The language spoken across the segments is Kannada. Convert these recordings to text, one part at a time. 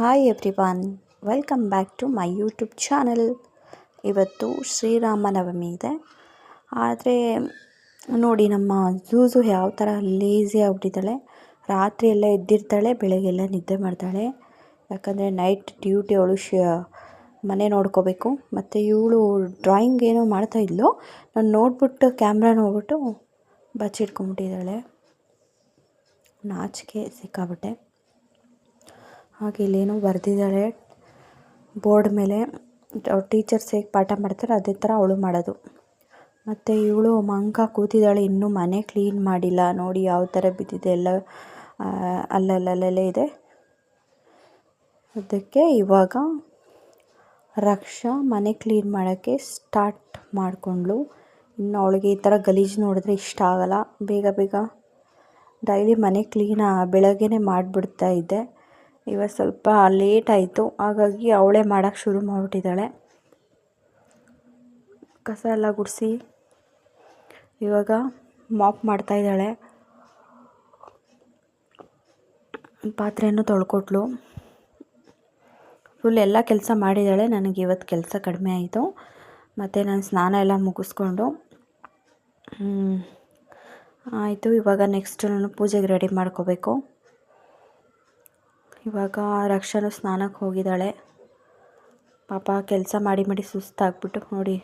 Hi everyone, welcome back to my YouTube channel. ಇವತ್ತು ಶ್ರೀರಾಮನವಮಿ ಇದೆ. ಆದರೆ ನೋಡಿ, ನಮ್ಮ ಝೂಝು ಯಾವ ಥರ ಲೇಝಿ ಆಗಿಬಿಟ್ಟಿದ್ದಾಳೆ. ರಾತ್ರಿ ಎಲ್ಲ ಎದ್ದಿರ್ತಾಳೆ, ಬೆಳಗ್ಗೆಲ್ಲ ನಿದ್ದೆ ಮಾಡ್ತಾಳೆ. ಯಾಕಂದರೆ ನೈಟ್ ಡ್ಯೂಟಿ ಅವಳು ಮನೆ ನೋಡ್ಕೋಬೇಕು. ಮತ್ತು ಇವಳು ಡ್ರಾಯಿಂಗ್ ಏನೋ ಮಾಡ್ತಾಯಿದ್ಲು. ನಾನು ನೋಡ್ಬಿಟ್ಟು ಕ್ಯಾಮ್ರಾ ನೋಡ್ಬಿಟ್ಟು ಬಚ್ಚಿಟ್ಕೊಂಡ್ಬಿಟ್ಟಿದ್ದಾಳೆ. ನಾಚಿಕೆ ಸಿಕ್ಕಾಬಿಟ್ಟೆ. ಹಾಗೆ ಇಲ್ಲೇನೋ ಬರೆದಿದ್ದಾಳೆ ಬೋರ್ಡ್ ಮೇಲೆ. ಟೀಚರ್ಸ್ ಹೇಗೆ ಪಾಠ ಮಾಡ್ತಾರೆ ಅದೇ ಥರ ಅವಳು ಮಾಡೋದು. ಮತ್ತು ಇವಳು ಮಂಕ ಕೂತಿದ್ದಾಳೆ, ಇನ್ನೂ ಮನೆ ಕ್ಲೀನ್ ಮಾಡಿಲ್ಲ. ನೋಡಿ ಯಾವ ಥರ ಬಿದ್ದಿದೆ ಎಲ್ಲ, ಅಲ್ಲಲ್ಲೇ ಇದೆ. ಅದಕ್ಕೆ ಇವಾಗ ರಕ್ಷಾ ಮನೆ ಕ್ಲೀನ್ ಮಾಡೋಕ್ಕೆ ಸ್ಟಾರ್ಟ್ ಮಾಡಿಕೊಂಡ್ಳು. ಇನ್ನು ಅವಳಿಗೆ ಈ ಥರ ಗಲೀಜು ನೋಡಿದ್ರೆ ಇಷ್ಟ ಆಗಲ್ಲ. ಬೇಗ ಡೈಲಿ ಮನೆ ಕ್ಲೀನ್ ಬೆಳಗ್ಗೆನೇ ಮಾಡಿಬಿಡ್ತಾ ಇದ್ದೆ. ಇವತ್ತು ಸ್ವಲ್ಪ ಲೇಟ್ ಆಯಿತು, ಹಾಗಾಗಿ ಅವಳೇ ಮಾಡೋಕ್ಕೆ ಶುರು ಮಾಡಿಬಿಟ್ಟಿದ್ದಾಳೆ. ಕಸ ಎಲ್ಲ ಗುಡಿಸಿ ಇವಾಗ ಮಾಪ್ ಮಾಡ್ತಾಯಿದ್ದಾಳೆ. ಪಾತ್ರೆಯನ್ನು ತೊಳ್ಕೊಟ್ಲು. ಫುಲ್ ಎಲ್ಲ ಕೆಲಸ ಮಾಡಿದ್ದಾಳೆ. ನನಗೆ ಇವತ್ತು ಕೆಲಸ ಕಡಿಮೆ ಆಯಿತು. ಮತ್ತು ನಾನು ಸ್ನಾನ ಎಲ್ಲ ಮುಗಿಸ್ಕೊಂಡು ಆಯಿತು. ಇವಾಗ ನೆಕ್ಸ್ಟ್ ನಾನು ಪೂಜೆಗೆ ರೆಡಿ ಮಾಡ್ಕೋಬೇಕು. ಇವಾಗ ರಕ್ಷಾನು ಸ್ನಾನಕ್ಕೆ ಹೋಗಿದ್ದಾಳೆ. ಪಾಪ ಕೆಲಸ ಮಾಡಿ ಸುಸ್ತಾಗ್ಬಿಟ್ಟು ನೋಡಿ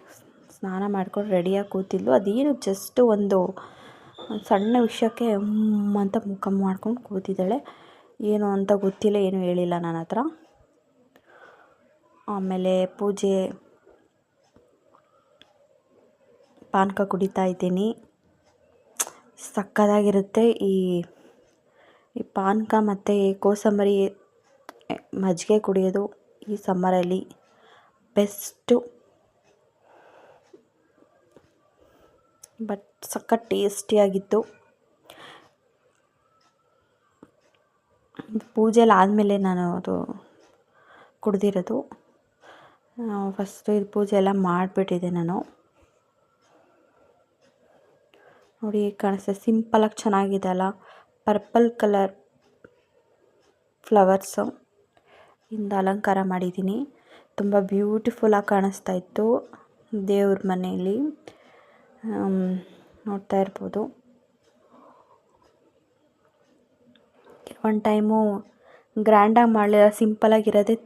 ಸ್ನಾನ ಮಾಡ್ಕೊಂಡು ರೆಡಿಯಾಗಿ ಕೂತಿದ್ಲು. ಅದೇನು ಜಸ್ಟ್ ಒಂದು ಸಣ್ಣ ವಿಷಯಕ್ಕೆ ಅಂತ ಮುಖ ಮಾಡ್ಕೊಂಡು ಕೂತಿದ್ದಾಳೆ. ಏನು ಅಂತ ಗೊತ್ತಿಲ್ಲ, ಏನು ಹೇಳಿಲ್ಲ ನನ್ನ ಹತ್ರ. ಆಮೇಲೆ ಪೂಜೆ ಪಾನಕ ಕುಡಿತಾ ಇದ್ದೀನಿ. ಸಕ್ಕತ್ತಾಗಿರುತ್ತೆ ಈ ಪಾನಕ ಮತ್ತು ಕೋಸಂಬರಿ ಮಜ್ಜಿಗೆ ಕುಡಿಯೋದು ಈ ಸಮ್ಮರಲ್ಲಿ ಬೆಸ್ಟು. ಬಟ್ ಸಖತ್ ಟೇಸ್ಟಿಯಾಗಿತ್ತು. ಪೂಜೆಲ್ಲ ಆದಮೇಲೆ ನಾನು ಅದು ಕುಡ್ದಿರೋದು. ಫಸ್ಟು ಇದು ಪೂಜೆ ಎಲ್ಲ ಮಾಡಿಬಿಟ್ಟಿದ್ದೆ ನಾನು. ನೋಡಿ ಕಾಣಿಸ್ತಾ ಸಿಂಪಲಾಗಿ ಚೆನ್ನಾಗಿದೆ ಅಲ್ಲ. ಪರ್ಪಲ್ ಕಲರ್ ಫ್ಲವರ್ಸು ಇಂದ ಅಲಂಕಾರ ಮಾಡಿದ್ದೀನಿ. ತುಂಬ ಬ್ಯೂಟಿಫುಲ್ಲಾಗಿ ಕಾಣಿಸ್ತಾ ಇತ್ತು ದೇವ್ರ ಮನೆಯಲ್ಲಿ. ನೋಡ್ತಾ ಇರ್ಬೋದು. ಒಂದು ಟೈಮು ಗ್ರ್ಯಾಂಡಾಗಿ ಮಾಡಲಿಲ್ಲ, ಸಿಂಪಲಾಗಿರೋದೇ